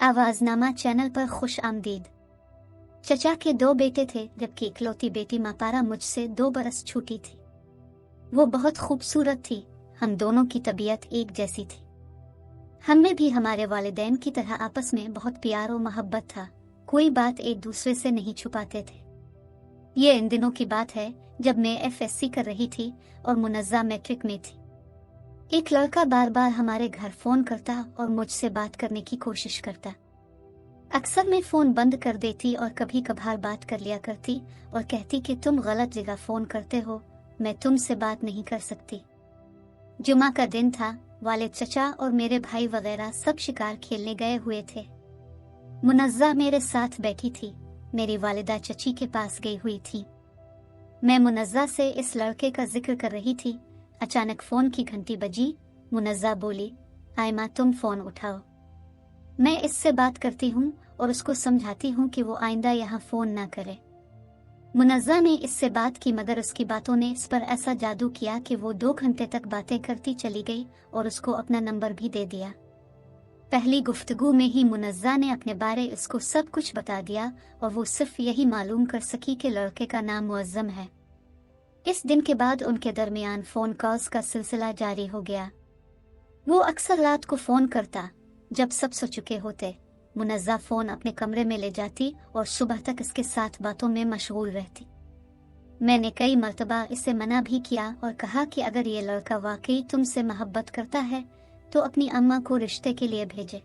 आवाज़नामा channel पर खुश आमदीद। चचा के 2 बेटे थे, जबकि इकलौती बेटी मापारा मुझसे 2 बरस छोटी थी। वो बहुत खूबसूरत थी। हम दोनों की तबीयत एक जैसी थी। हमें भी हमारे वालिदैन की तरह आपस में बहुत प्यार और मोहब्बत था। कोई बात एक दूसरे से नहीं छुपाते थे। ये इन दिनों की बात है जब मैं FSC कर रही थी और मुनज़्ज़ा मैट्रिक में थी। एक लड़का बार बार हमारे घर फोन करता और मुझसे बात करने की कोशिश करता। अक्सर मैं फोन बंद कर देती और कभी कभार बात कर लिया करती और कहती कि तुम गलत जगह फोन करते हो, मैं तुमसे बात नहीं कर सकती। जुमा का दिन था। वालिद, चचा और मेरे भाई वगैरह सब शिकार खेलने गए हुए थे। मुनज़्ज़ा मेरे साथ बैठी थी। मेरी वालिदा चची के पास गई हुई थी। मैं मुनज़्ज़ा से इस लड़के का जिक्र कर रही थी। अचानक फोन की घंटी बजी। मुनज़्ज़ा बोली, आयमा तुम फोन उठाओ। मैं इससे बात करती हूँ और उसको समझाती हूँ कि वो आइंदा यहाँ फोन ना करे। मुनज़्ज़ा ने इससे बात की, मगर उसकी बातों ने इस पर ऐसा जादू किया कि वो 2 घंटे तक बातें करती चली गई और उसको अपना नंबर भी दे दिया। पहली गुफ्तगू में ही मुनज़्ज़ा ने अपने बारे उसको सब कुछ बता दिया और वो सिर्फ यही मालूम कर सकी कि लड़के का नाम मुअज़्ज़म है। इस दिन के बाद उनके दरमियान फ़ोन कॉल्स का सिलसिला जारी हो गया। वो अक्सर रात को फ़ोन करता जब सब सो चुके होते। मुनज़्ज़ा फ़ोन अपने कमरे में ले जाती और सुबह तक इसके साथ बातों में मशगूल रहती। मैंने कई मर्तबा इसे मना भी किया और कहा कि अगर ये लड़का वाकई तुमसे मोहब्बत करता है तो अपनी अम्मा को रिश्ते के लिए भेजे।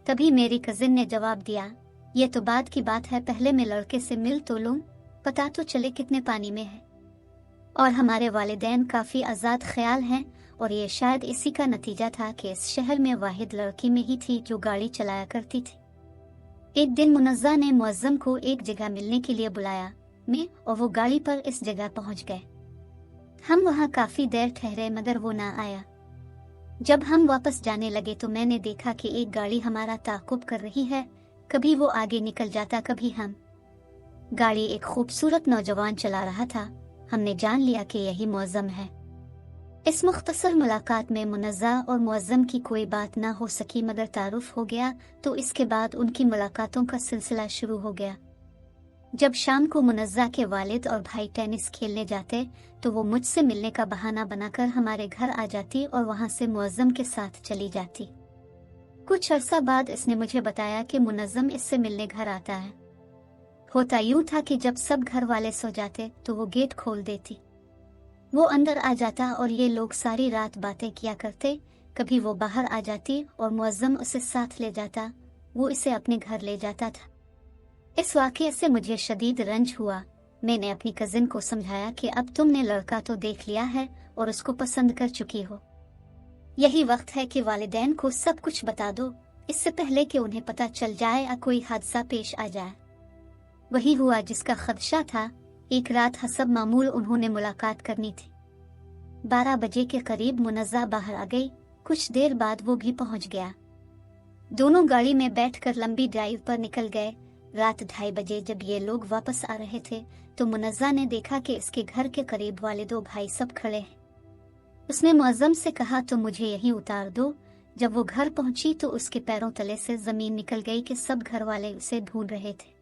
तभी मेरी कजिन ने जवाब दिया, ये तो बाद की बात है, पहले मैं लड़के से मिल तो लूं, पता तो चले कितने पानी में है। और हमारे वालिदैन काफ़ी आज़ाद ख्याल हैं और ये शायद इसी का नतीजा था कि इस शहर में वाहिद लड़की में ही थी जो गाड़ी चलाया करती थी। एक दिन मुनज़्ज़ा ने मुअज़्ज़म को एक जगह मिलने के लिए बुलाया। मैं और वो गाड़ी पर इस जगह पहुंच गए। हम वहां काफ़ी देर ठहरे मगर वो ना आया। जब हम वापस जाने लगे तो मैंने देखा कि एक गाड़ी हमारा ताक़ुब कर रही है। कभी वो आगे निकल जाता, कभी हम। गाड़ी एक खूबसूरत नौजवान चला रहा था। हमने जान लिया कि यही मुअज़्ज़म है। इस मुख्तसर मुलाकात में मुनज़्ज़ा और मुअज़्ज़म की कोई बात ना हो सकी, मगर तारुफ हो गया। तो इसके बाद उनकी मुलाकातों का सिलसिला शुरू हो गया। जब शाम को मुनज़्ज़ा के वालिद और भाई टेनिस खेलने जाते तो वो मुझसे मिलने का बहाना बनाकर हमारे घर आ जाती और वहां से मुअज़्ज़म के साथ चली जाती। कुछ अरसा बाद इसने मुझे बताया कि मुनज़्ज़म इससे मिलने घर आता है। होता यूं था कि जब सब घर वाले सो जाते तो वो गेट खोल देती। वो अंदर आ जाता और ये लोग सारी रात बातें किया करते। कभी वो बाहर आ जाती और मुअज़्ज़म उसे साथ ले जाता। वो इसे अपने घर ले जाता था। इस वाक़ये से मुझे शदीद रंज हुआ। मैंने अपनी कजिन को समझाया कि अब तुमने लड़का तो देख लिया है और उसको पसंद कर चुकी हो। यही वक्त है कि वालिदैन को सब कुछ बता दो, इससे पहले कि उन्हें पता चल जाए या कोई हादसा पेश आ जाए। वही हुआ जिसका खदशा था। एक रात हसब मामूल उन्होंने मुलाकात करनी थी। 12 बजे के करीब मुनज़्ज़ा बाहर आ गई। कुछ देर बाद वो भी पहुंच गया। दोनों गाड़ी में बैठकर लंबी ड्राइव पर निकल गए। रात 2:30 बजे जब ये लोग वापस आ रहे थे तो मुनज़्ज़ा ने देखा कि इसके घर के करीब वाले 2 भाई सब खड़े हैं। उसने मुअज़्ज़म से कहा, तो मुझे यहीं उतार दो। जब वो घर पहुंची तो उसके पैरों तले से जमीन निकल गई कि सब घर वाले उसे ढूंढ रहे थे।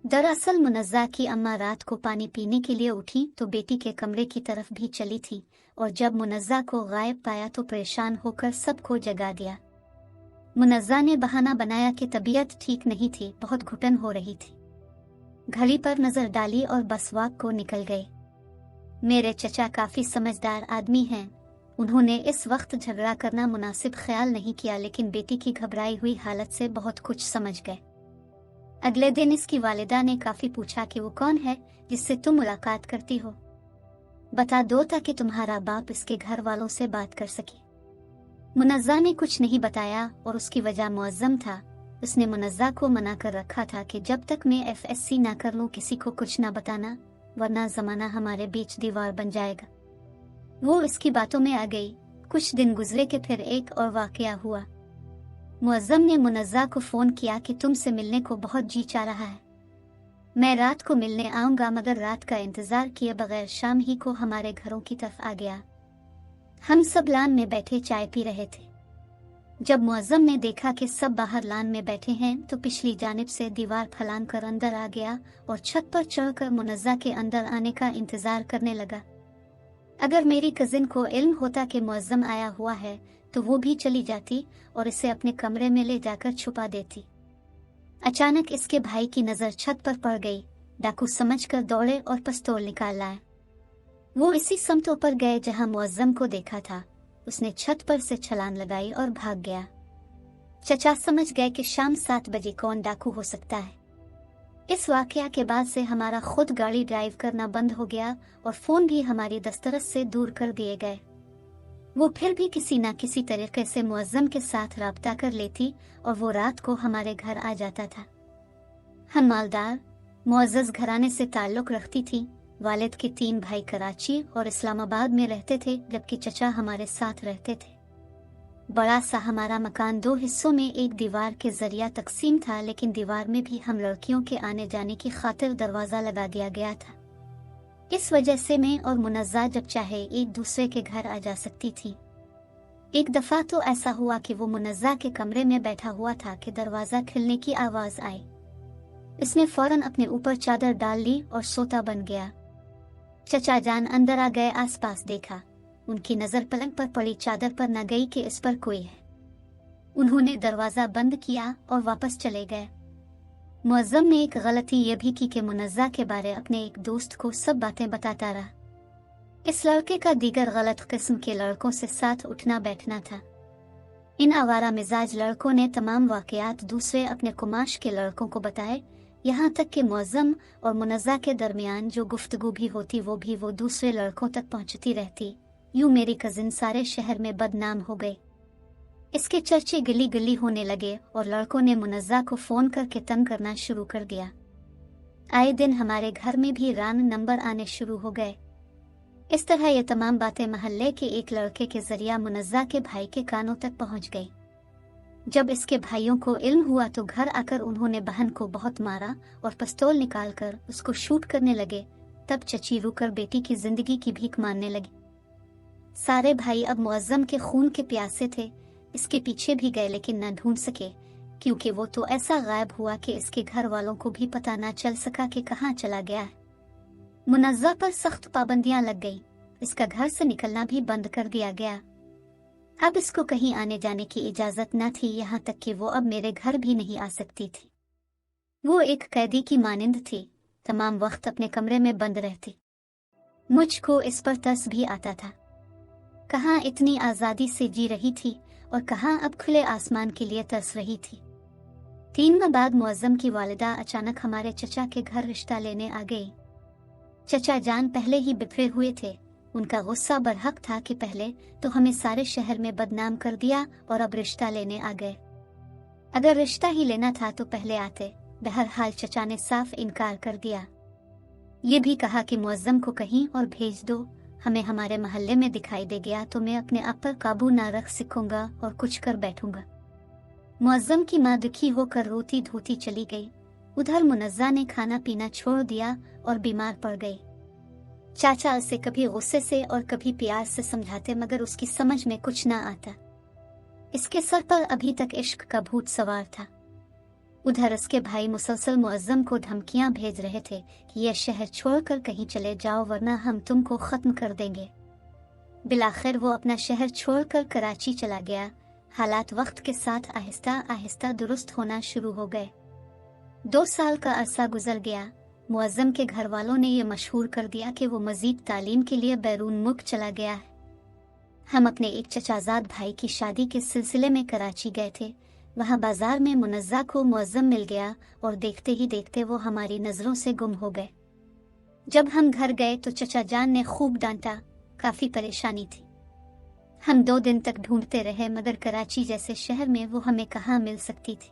दरअसल मुनज़्ज़ा की अम्मा रात को पानी पीने के लिए उठी तो बेटी के कमरे की तरफ भी चली थी और जब मुनज़्ज़ा को गायब पाया तो परेशान होकर सबको जगा दिया। मुनज़्ज़ा ने बहाना बनाया कि तबीयत ठीक नहीं थी, बहुत घुटन हो रही थी। घड़ी पर नजर डाली और बस वाक को निकल गए। मेरे चचा काफी समझदार आदमी हैं। उन्होंने इस वक्त झगड़ा करना मुनासिब ख्याल नहीं किया, लेकिन बेटी की घबराई हुई हालत से बहुत कुछ समझ गए। अगले दिन इसकी वालिदा ने काफी पूछा कि वो कौन है जिससे तुम मुलाकात करती हो, बता दो ताकि तुम्हारा बाप इसके घर वालों से बात कर सके। मुनज़्ज़ा ने कुछ नहीं बताया और उसकी वजह मुअज़्ज़म था। उसने मुनज़्ज़ा को मना कर रखा था कि जब तक मैं FSC ना कर लूं किसी को कुछ ना बताना, वरना ज़माना हमारे बीच दीवार बन जाएगा। वो इसकी बातों में आ गई। कुछ दिन गुजरे कि फिर एक और वाक़या हुआ। मुअज़्ज़म ने मुनज़्ज़ा को फ़ोन किया कि तुमसे मिलने को बहुत जी चाह रहा है। मैं रात को मिलने आऊँगा, मगर रात का इंतज़ार किए बगैर शाम ही को हमारे घरों की तरफ आ गया। हम सब लान में बैठे चाय पी रहे थे। जब मुअज्जम ने देखा कि सब बाहर लान में बैठे हैं तो पिछली जानिब से दीवार फलांग कर अंदर आ गया और छत पर चढ़कर मुनज़्ज़ा के अंदर आने का इंतजार करने लगा। अगर मेरी कजिन को इल्म होता कि मुअज्जम आया हुआ है तो वो भी चली जाती और इसे अपने कमरे में ले जाकर छुपा देती। अचानक इसके भाई की नजर छत पर पड़ गई। डाकू समझकर दौड़े और पिस्तौल निकाल लाए। वो इसी समतों पर गए जहां मुअज्जम को देखा था। उसने छत पर से छलांग लगाई और भाग गया। चचा समझ गए कि शाम 7 बजे कौन डाकू हो सकता है। इस वाकया के बाद से हमारा खुद गाड़ी ड्राइव करना बंद हो गया और फोन भी हमारी दस्तरस से दूर कर दिए गए। वो फिर भी किसी न किसी तरीके से मुअज्जम के साथ राब्ता कर लेती और वो रात को हमारे घर आ जाता था। हम मालदार मुअज़्ज़ज़ घराने से ताल्लुक रखती थी। वालिद के 3 भाई कराची और इस्लामाबाद में रहते थे, जबकि चचा हमारे साथ रहते थे। बड़ा सा हमारा मकान 2 हिस्सों में एक दीवार के जरिया तकसीम था, लेकिन दीवार में भी हम लड़कियों के आने जाने की खातिर दरवाज़ा लगा दिया गया था। इस वजह से मैं और मुनज़्ज़ा जब चाहे एक दूसरे के घर आ जा सकती थी। एक दफ़ा तो ऐसा हुआ कि वो मुनज़्ज़ा के कमरे में बैठा हुआ था कि दरवाज़ा खिलने की आवाज़ आई। इसने फौरन अपने ऊपर चादर डाल ली और सोता बन गया। चचा जान अंदर आ गए। आसपास देखा, उनकी नज़र पलंग पर पड़ी चादर पर न गई कि इस पर कोई है। उन्होंने दरवाज़ा बंद किया और वापस चले गए। मुअज्जम ने एक गलती ये भी की कि मुनज़्ज़ा के बारे अपने एक दोस्त को सब बातें बताता रहा। इस लड़के का दीगर गलत किस्म के लड़कों से साथ उठना बैठना था। इन आवारा मिजाज लड़कों ने तमाम वाक़यात दूसरे अपने कुमाश के लड़कों को बताए, यहाँ तक कि मुअज्जम और मुनज़्ज़ा के दरमियान जो गुफ्तगू भी होती वो दूसरे लड़कों तक पहुँचती रहती। यूँ मेरी कजिन सारे शहर में बदनाम हो गई। इसके चर्चे गली गली होने लगे और लड़कों ने मुनज़्ज़ा को फ़ोन करके तंग करना शुरू कर दिया। आए दिन हमारे घर में भी रान नंबर आने शुरू हो गए। इस तरह ये तमाम बातें महल्ले के एक लड़के के जरिया मुनज़्ज़ा के भाई के कानों तक पहुंच गई। जब इसके भाइयों को इल्म हुआ तो घर आकर उन्होंने बहन को बहुत मारा और पिस्तौल निकालकर उसको शूट करने लगे। तब चची रुकर बेटी की जिंदगी की भीख मांगने लगी। सारे भाई अब मुअज्जम के खून के प्यासे थे। इसके पीछे भी गए लेकिन न ढूंढ सके, क्योंकि वो तो ऐसा गायब हुआ कि इसके घर वालों को भी पता न चल सका कि कहाँ चला गया है। मुनज़्ज़ा पर सख्त पाबंदियां लग गई। इसका घर से निकलना भी बंद कर दिया गया। अब इसको कहीं आने जाने की इजाजत न थी, यहाँ तक कि वो अब मेरे घर भी नहीं आ सकती थी। वो एक कैदी की मानिंद थी, तमाम वक्त अपने कमरे में बंद रहती। मुझको इस पर तरस भी आता था। कहाँ इतनी आज़ादी से जी रही थी और कहाँ अब खुले आसमान के लिए तरस रही थी। 3 माह बाद मुअज्जम की वालिदा अचानक हमारे चचा के घर रिश्ता लेने आ गई। चचा जान पहले ही बिखरे हुए थे। उनका गुस्सा बरहक था कि पहले तो हमें सारे शहर में बदनाम कर दिया और अब रिश्ता लेने आ गए। अगर रिश्ता ही लेना था तो पहले आते। बहरहाल चचा ने साफ इनकार कर दिया। ये भी कहा कि मुअज्जम को कहीं और भेज दो, हमें हमारे मोहल्ले में दिखाई दे गया तो मैं अपने आप पर काबू ना रख सकूंगा और कुछ कर बैठूंगा। मुअज्जम की माँ दुखी होकर रोती धोती चली गई। उधर मुनज़्ज़ा ने खाना पीना छोड़ दिया और बीमार पड़ गई। चाचा उसे कभी गुस्से से और कभी प्यार से समझाते, मगर उसकी समझ में कुछ ना आता। इसके सर पर अभी तक इश्क का भूत सवार था। उधर उसके भाई मुसलसल मुअज्जम को धमकियां भेज रहे थे कि यह शहर छोड़कर कहीं चले जाओ वरना हम तुमको खत्म कर देंगे। बिलाखिर वो अपना शहर छोड़कर कराची चला गया। हालात वक्त के साथ आहिस्ता आहिस्ता दुरुस्त होना शुरू हो गए। 2 साल का अरसा गुजर गया। मुअज्जम के घर वालों ने यह मशहूर कर दिया कि वो मजीद तालीम के लिए बैरून मुल्क चला गया है। हम अपने एक चचाजाद भाई की शादी के सिलसिले में कराची गए थे। वहाँ बाजार में मुनज़्ज़ा को मुअज्जम मिल गया और देखते ही देखते वो हमारी नज़रों से गुम हो गए। जब हम घर गए तो चचा जान ने खूब डांटा। काफ़ी परेशानी थी। हम 2 दिन तक ढूंढते रहे, मगर कराची जैसे शहर में वो हमें कहाँ मिल सकती थी।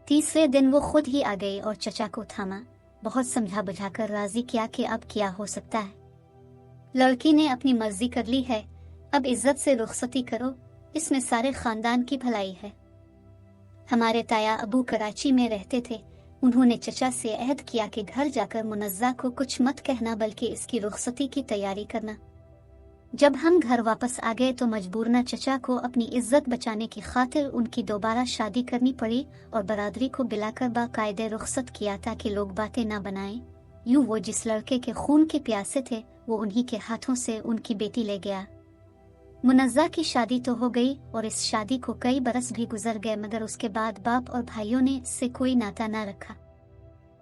तीसरे दिन वो खुद ही आ गई और चचा को थामा। बहुत समझा बुझाकर राजी किया कि अब क्या हो सकता है। लड़की ने अपनी मर्जी कर ली है, अब इज्जत से रुखसती करो, इसमें सारे खानदान की भलाई है। हमारे ताया अबू कराची में रहते थे। उन्होंने चचा से अहद किया कि घर जाकर मुनज़्ज़ा को कुछ मत कहना, बल्कि इसकी रुखसती की तैयारी करना। जब हम घर वापस आ गए तो मजबूरन चचा को अपनी इज्जत बचाने की खातिर उनकी दोबारा शादी करनी पड़ी और बरादरी को बुलाकर बाकायदे रुखसत किया ताकि लोग बातें ना बनाएं। यूं वो जिस लड़के के खून के प्यासे थे वो उन्हीं के हाथों से उनकी बेटी ले गया। मुनज़्ज़ा की शादी तो हो गई और इस शादी को कई बरस भी गुजर गए, मगर उसके बाद बाप और भाइयों ने इससे कोई नाता ना रखा।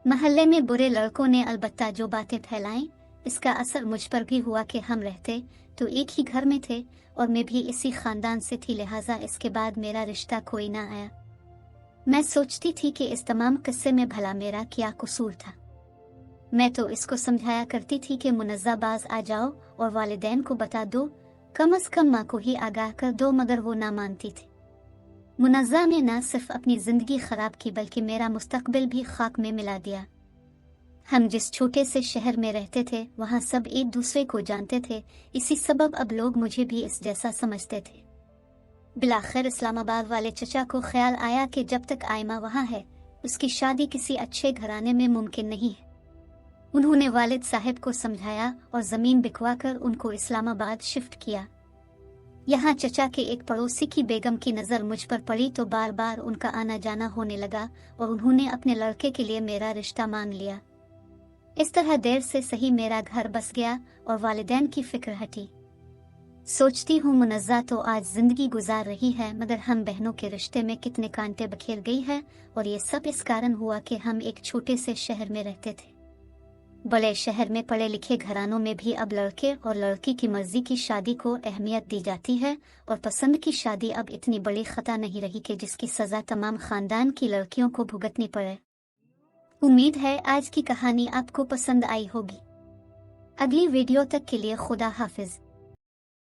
महल्ले में बुरे लड़कों ने अलबत्ता जो बातें फैलाईं, इसका असर मुझ पर भी हुआ कि हम रहते तो एक ही घर में थे और मैं भी इसी खानदान से थी, लिहाजा इसके बाद मेरा रिश्ता कोई ना आया। मैं सोचती थी कि इस तमाम किस्से में भला मेरा क्या कसूर था। मैं तो इसको समझाया करती थी कि मुनज़्ज़ा बाज आ जाओ और वालिदैन को बता दो, कम अज कम माँ को ही आगाह कर दो, मगर वो ना मानती थी। मुनज़्ज़ा ने न सिर्फ अपनी जिंदगी खराब की बल्कि मेरा मुस्तकबिल भी खाक में मिला दिया। हम जिस छोटे से शहर में रहते थे वहाँ सब एक दूसरे को जानते थे, इसी सबब अब लोग मुझे भी इस जैसा समझते थे। बिलाखिर इस्लामाबाद वाले चचा को ख्याल आया कि जब तक आयमा वहाँ है उसकी शादी किसी अच्छे घराने में मुमकिन नहीं है। उन्होंने वालिद साहब को समझाया और ज़मीन बिकवा कर उनको इस्लामाबाद शिफ्ट किया। यहाँ चचा के एक पड़ोसी की बेगम की नज़र मुझ पर पड़ी तो बार बार उनका आना जाना होने लगा और उन्होंने अपने लड़के के लिए मेरा रिश्ता मान लिया। इस तरह देर से सही मेरा घर बस गया और वालिदैन की फिक्र हटी। सोचती हूँ मुनज़्ज़ा तो आज जिंदगी गुजार रही है, मगर हम बहनों के रिश्ते में कितने कांटे बखेर गई है, और ये सब इस कारण हुआ कि हम एक छोटे से शहर में रहते थे। बड़े शहर में पढ़े लिखे घरानों में भी अब लड़के और लड़की की मर्जी की शादी को अहमियत दी जाती है और पसंद की शादी अब इतनी बड़ी खता नहीं रही कि जिसकी सज़ा तमाम खानदान की लड़कियों को भुगतनी पड़े। उम्मीद है आज की कहानी आपको पसंद आई होगी। अगली वीडियो तक के लिए खुदा हाफिज।